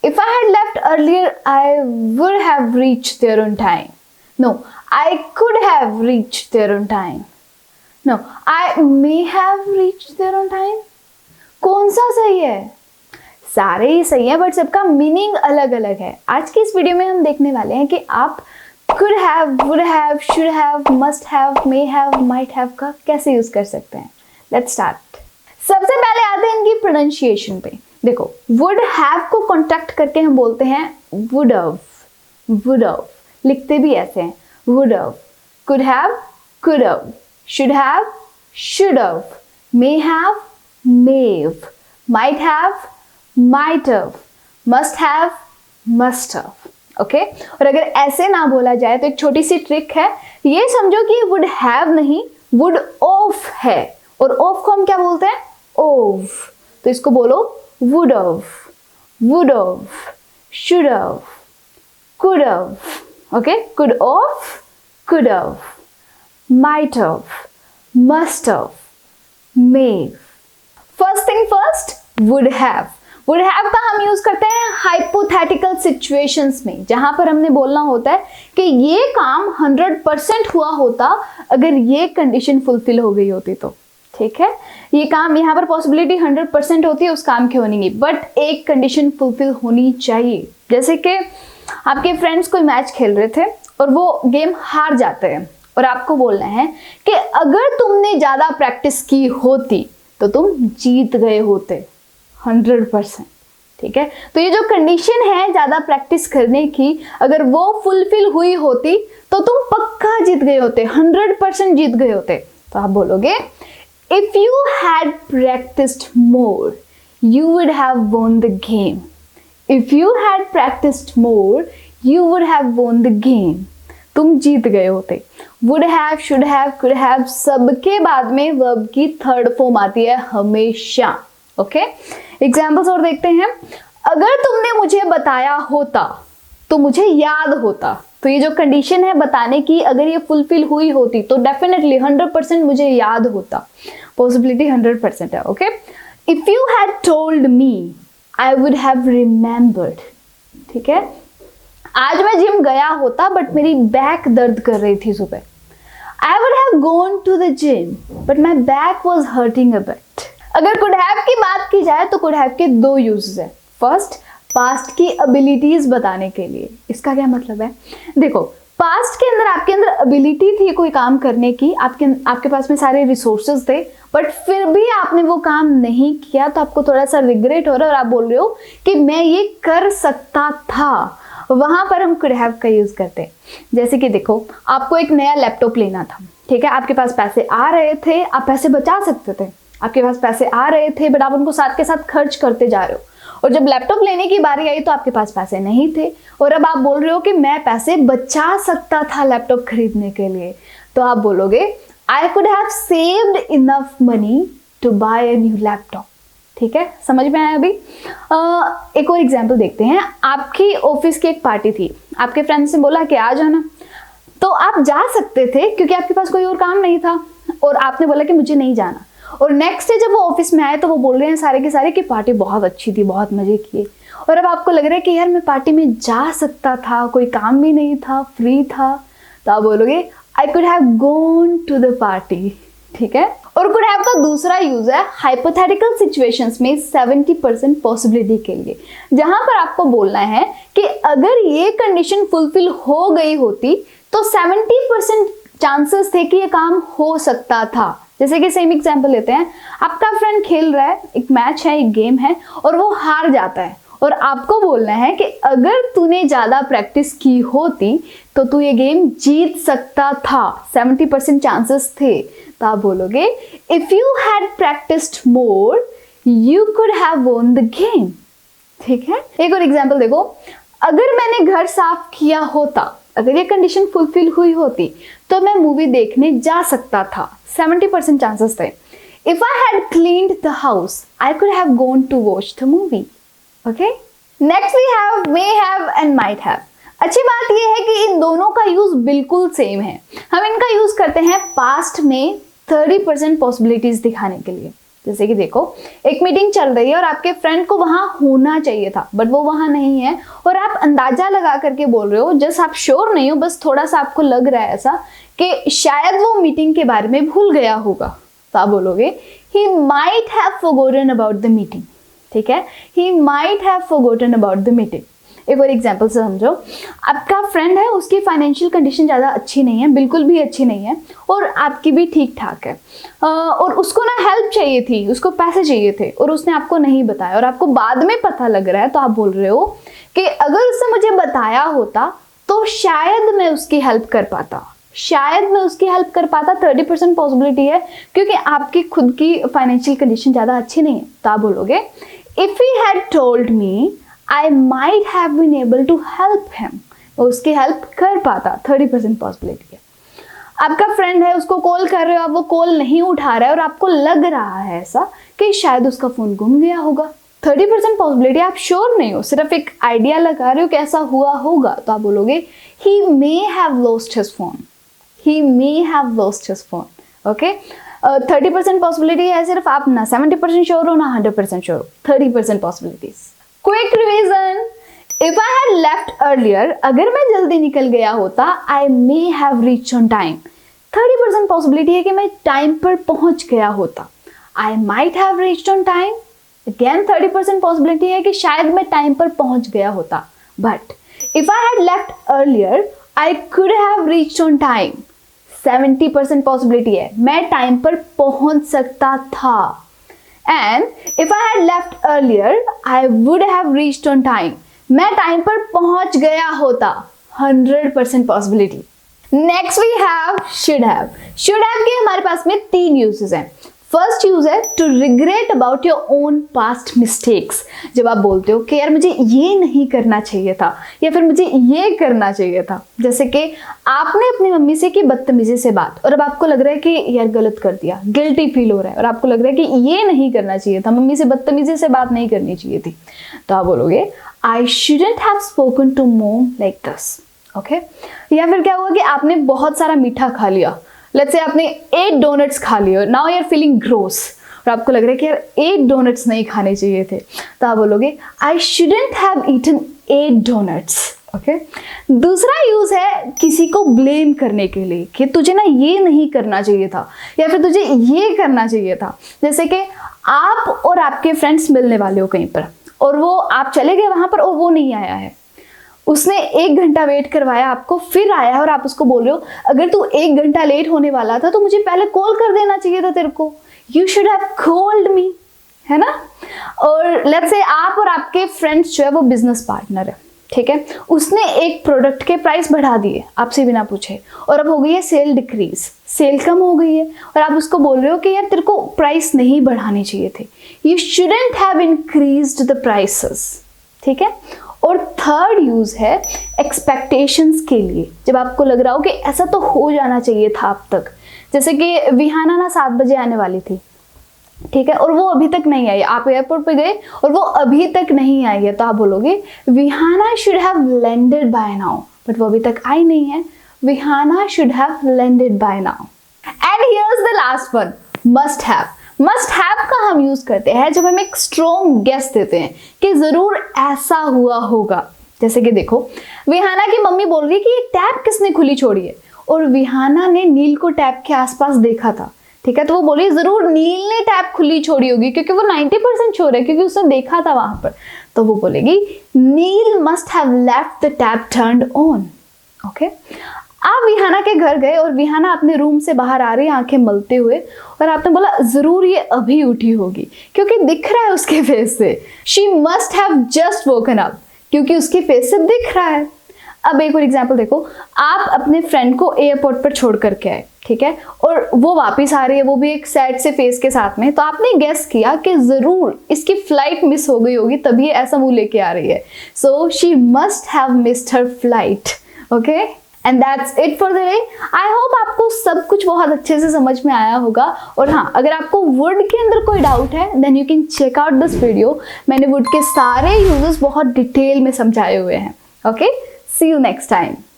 If I had left earlier, I would have reached there on time. No, I could have reached there on time. No, I may have reached there on time. कौन सा सही है? सारे ही सही है, but सबका meaning अलग अलग है। आज की इस वीडियो में हम देखने वाले हैं कि आप could have, would have, should have, must have, may have, might have का कैसे यूज कर सकते हैं। Let's start। सबसे पहले आते हैं इनकी प्रोनाउंसिएशन पे। देखो, would have को कॉन्ट्रैक्ट करके हम बोलते हैं would have, would have, लिखते भी ऐसे हैं would have, could have, could have, should have, should have, may have, may have, might have, might have, must have, must have। Okay और अगर ऐसे ना बोला जाए तो एक छोटी सी ट्रिक है, ये समझो कि would have नहीं would of है, और of को हम क्या बोलते हैं? of। तो इसको बोलो would have, would have, should have, could have, okay, could have, could have, might have, must have, may। First thing first, would have। would have का हम यूज करते हैं हाइपोथेटिकल सिचुएशंस में, जहां पर हमने बोलना होता है कि ये काम 100% हुआ होता अगर ये कंडीशन फुलफिल हो गई होती तो। ठीक है, ये काम यहाँ पर पॉसिबिलिटी 100% होती है उस काम की होने की, बट एक कंडीशन फुलफिल होनी चाहिए। जैसे कि आपके फ्रेंड्स कोई मैच खेल रहे थे और वो गेम हार जाते हैं, और आपको बोलना है कि अगर तुमने ज्यादा प्रैक्टिस की होती तो तुम जीत गए होते 100%। ठीक है, तो ये जो कंडीशन है ज्यादा प्रैक्टिस करने की, अगर वो फुलफिल हुई होती तो तुम पक्का जीत गए होते, 100% जीत गए होते। तो आप बोलोगे if you had practised more you would have won the game. If you had practised more you would have won the game. तुम जीत गए होते। Would have, should have, could have, सबके बाद में वर्ब की थर्ड फॉर्म आती है हमेशा। ओके, एग्जाम्पल्स और देखते हैं। अगर तुमने मुझे बताया होता तो मुझे याद होता। तो ये जो कंडीशन है बताने की, अगर ये फुलफिल हुई होती तो डेफिनेटली 100% मुझे याद होता, पॉसिबिलिटी 100% है। Okay, if you had told me I would have remembered. ठीक है, आज मैं जिम गया होता बट मेरी बैक दर्द कर रही थी सुबह। I would have gone to the gym but my back was hurting a bit. अगर कुड हैव की बात की जाए तो कुड हैव के दो यूजेस है। फर्स्ट, पास्ट की एबिलिटीज बताने के लिए। इसका क्या मतलब है? देखो, पास्ट के अंदर आपके अंदर एबिलिटी थी कोई काम करने की, आपके पास में सारे रिसोर्सेज थे, बट फिर भी आपने वो काम नहीं किया तो आपको थोड़ा सा रिग्रेट हो रहा है और आप बोल रहे हो कि मैं ये कर सकता था। वहां पर हम कुड हैव का यूज करते हैं। जैसे कि देखो, आपको एक नया लैपटॉप लेना था। ठीक है, आपके पास पैसे आ रहे थे, आप पैसे बचा सकते थे। आपके पास पैसे आ रहे थे बट आप उनको साथ के साथ खर्च करते जा रहे हो, और जब लैपटॉप लेने की बारी आई तो आपके पास पैसे नहीं थे, और अब आप बोल रहे हो कि मैं पैसे बचा सकता था लैपटॉप खरीदने के लिए। तो आप बोलोगे I could have saved enough money to buy a new laptop. ठीक है, समझ में आया अभी? एक और एग्जाम्पल देखते हैं। आपकी ऑफिस की एक पार्टी थी, आपके फ्रेंड्स ने बोला कि आ जाना, तो आप जा सकते थे क्योंकि आपके पास कोई और काम नहीं था, और आपने बोला कि मुझे नहीं जाना। और नेक्स्ट डे जब वो ऑफिस में आए तो वो बोल रहे हैं सारे के सारे कि पार्टी बहुत अच्छी थी, बहुत मजे किए, और अब आपको लग रहा है कि यार मैं पार्टी में जा सकता था, कोई काम भी नहीं था, फ्री था। तो आप बोलोगे I could have gone to the party. ठीक है, और कुड हैव का दूसरा यूज है हाइपोथेटिकल सिचुएशंस में 70% पॉसिबिलिटी के लिए, जहां पर आपको बोलना है कि अगर ये कंडीशन फुलफिल हो गई होती तो 70% चांसेस थे कि ये काम हो सकता था। जैसे कि सेम एग्जांपल लेते हैं, आपका फ्रेंड खेल रहा है, एक मैच है, एक गेम है, और वो हार जाता है, और आपको बोलना है कि अगर तूने ज्यादा प्रैक्टिस की होती तो तू ये गेम जीत सकता था, 70% चांसेस थे। तो आप बोलोगे if you had practised more you could have won the game. ठीक है, एक और एग्जांपल देखो। अगर मैंने घर साफ किया होता, अगर ये कंडीशन फुलफिल हुई होती तो मैं मूवी देखने जा सकता था, 70% चांसेस थे। If I had cleaned the house I could have gone to watch the movie. Okay, next we have may have and might have. अच्छी बात यह है कि इन दोनों का यूज बिल्कुल सेम है। हम इनका यूज करते हैं पास्ट में 30% पॉसिबिलिटीज दिखाने के लिए। जैसे कि देखो, एक मीटिंग चल रही है और आपके फ्रेंड को वहां होना चाहिए था बट वो वहां नहीं है, और आप अंदाजा लगा करके बोल रहे हो, जस्ट आप श्योर नहीं हो, बस थोड़ा सा आपको लग रहा है ऐसा कि शायद वो मीटिंग के बारे में भूल गया होगा, तो आप बोलोगे he might have forgotten about the meeting। ठीक है, he might have forgotten about the meeting। एक और एग्जाम्पल से समझो, आपका फ्रेंड है, उसकी फाइनेंशियल कंडीशन ज़्यादा अच्छी नहीं है, बिल्कुल भी अच्छी नहीं है, और आपकी भी ठीक ठाक है, और उसको ना हेल्प चाहिए थी, उसको पैसे चाहिए थे और उसने आपको नहीं बताया और आपको बाद में पता लग रहा है, तो आप बोल रहे हो कि अगर उसने मुझे बताया होता तो शायद मैं उसकी हेल्प कर पाता, शायद मैं उसकी हेल्प कर पाता। 30% पॉसिबिलिटी है क्योंकि आपकी खुद की फाइनेंशियल कंडीशन ज़्यादा अच्छी नहीं है, तो आप बोलोगे if he had told me I might have been able to help him। उसकी हेल्प कर पाता, 30% पॉसिबिलिटी है। आपका फ्रेंड है, उसको कॉल कर रहे हो आप, वो कॉल नहीं उठा रहा है और आपको लग रहा है ऐसा कि शायद उसका फ़ोन गुम गया होगा, 30% पॉसिबिलिटी, आप श्योर नहीं हो, सिर्फ एक आइडिया लगा रहे हो कि ऐसा हुआ होगा, तो आप बोलोगे he may have lost his phone। he may have lost his phone। Okay, 30% possibility है सिर्फ, आप ना 70% श्योर हो ना 100% श्योर हो, 30% possibilities. Quick revision, if I had left earlier, अगर मैं जल्दी निकल गया होता, I may have reached on time, 30% possibility है कि मैं टाइम पर पहुंच गया होता। I might have reached on time, again 30% possibility है कि शायद मैं टाइम पर पहुंच गया होता। But if I had left earlier, I could have reached on time, 70% possibility है मैं टाइम पर पहुंच सकता था। And if I had left earlier, I would have reached on time। मैं टाइम पर पहुंच गया होता, 100% possibility. Next we have should have. Should have के हमारे पास में 3 यूजेस हैं। फर्स्ट यूज है to regret about your own past mistakes. जब आप बोलते हो कि यार मुझे ये नहीं करना चाहिए था या फिर मुझे ये करना चाहिए था, जैसे कि आपने अपनी मम्मी से की बदतमीजी से बात और अब आपको लग रहा है कि यार गलत कर दिया, गिल्टी फील हो रहा है और आपको लग रहा है कि ये नहीं करना चाहिए था, मम्मी से बदतमीजी से बात नहीं करनी चाहिए थी, तो आप बोलोगे I shouldn't have spoken to mom like this. Okay, या फिर क्या हुआ कि आपने बहुत सारा मीठा खा लिया, लेट्स से आपने 8 डोनट्स खा लिए, now you are feeling gross और आपको लग रहा है कि यार 8 डोनट्स नहीं खाने चाहिए थे, तो आप बोलोगे I shouldn't have eaten 8 donuts. Okay, दूसरा यूज है किसी को ब्लेम करने के लिए कि तुझे ना ये नहीं करना चाहिए था या फिर तुझे ये करना चाहिए था। जैसे कि आप और आपके फ्रेंड्स मिलने वाले हो कहीं पर और वो आप चले गए वहां पर और वो नहीं आया है, उसने 1 घंटा वेट करवाया आपको, फिर आया है और आप उसको बोल रहे हो अगर तू 1 घंटा लेट होने वाला था तो मुझे पहले कॉल कर देना चाहिए था तेरे को, you should have called me, है ना। और लेट्स से आप और आपके फ्रेंड्स जो है वो बिजनेस पार्टनर है, ठीक है, उसने एक प्रोडक्ट के प्राइस बढ़ा दिए आपसे बिना पूछे और अब हो गई है सेल डिक्रीज, सेल कम हो गई है और आप उसको बोल रहे हो कि यार तेरे को प्राइस नहीं बढ़ाने चाहिए थे, you shouldn't have increased the prices, ठीक है। और थर्ड यूज है एक्सपेक्टेशंस के लिए, जब आपको लग रहा हो कि ऐसा तो हो जाना चाहिए था अब तक, जैसे कि विहाना ना 7 बजे आने वाली थी, ठीक है, और वो अभी तक नहीं आई, आप एयरपोर्ट पे गए और वो अभी तक नहीं आई है, तो आप बोलोगे Vihana should have landed by now, but वो अभी तक आई नहीं है, Vihana should have landed by now. And here's the last one, must have. Must have का हम यूज करते हैं जब हम एक स्ट्रॉन्ग गेस देते हैं कि जरूर ऐसा हुआ होगा। जैसे कि देखो, विहाना की मम्मी बोल रही है कि ये टैप किसने खुली छोड़ी है और विहाना ने नील को टैप के आसपास देखा था, ठीक है, तो वो बोली जरूर नील ने टैप खुली छोड़ी होगी क्योंकि वो 90% श्योर है क्योंकि उसने देखा था वहां पर, तो वो बोलेगी Neel must have left the tap turned on. Okay, आप विहाना के घर गए और विहाना अपने रूम से बाहर आ रही है आंखें मलते हुए और आपने बोला जरूर ये अभी उठी होगी क्योंकि दिख रहा है उसके फेस से, she must have just woken up क्योंकि उसके फेस से दिख रहा है। अब एक और एग्जांपल देखो, आप अपने फ्रेंड को एयरपोर्ट पर छोड़ करके आए, ठीक है, और वो वापस आ रही है, वो भी एक सैड से फेस के साथ में, तो आपने गेस किया कि जरूर इसकी फ्लाइट मिस हो गई होगी तभी ये ऐसा मुंह लेके आ रही है, so she must have missed her flight. Okay, and that's it for the day. I hope आपको सब कुछ बहुत अच्छे से समझ में आया होगा, और हाँ, अगर आपको वुड के अंदर कोई डाउट है then you can check out this video, मैंने वुड के सारे यूजेस बहुत डिटेल में समझाए हुए हैं। Okay, see you next time.